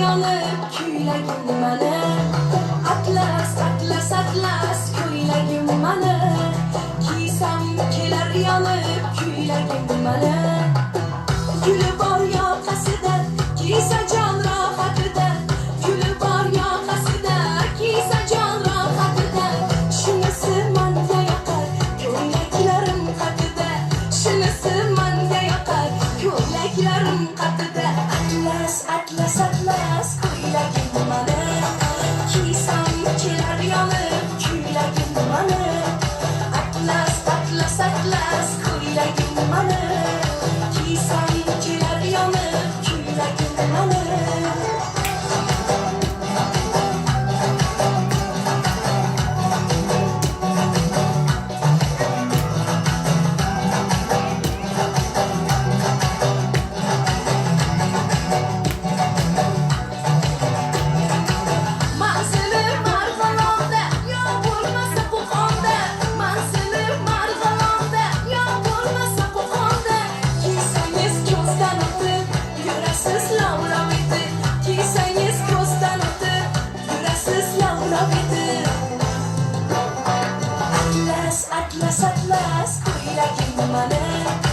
yonib kuylagim mani. Atlas, atlas, atlas ko'ylagim mani. Kiysam kelar yonib kuylagim mani. Guli bor yoqasida, kiysa jon rohatida. Guli bor yoqasida, kiysa jon rohatida. Shunisi menga yoqar, ko'ylaklarim qatida. Shunisi menga yoqar, ko'ylaklarim qatida. Atlas, atlas, atlas ko'ylagim mani. Kiysam kelar yonib kuylagim mani. Atlas, atlas, atlas ko'ylagim mani. Kiysam kelar yonib kuylagim mani. Manzilim Marg'ilonda, yomg'irmasa Qo'qonda. Manzilim Marg'ilonda, yomg'irmasa Qo'qonda. Kiysangiz ko'zdan o'tib, yurasiz lovlab etib. Kiysangiz ko'zdan o'tib, yurasiz lovlab etib. Atlas, atlas, atlas ko'ylagim mani.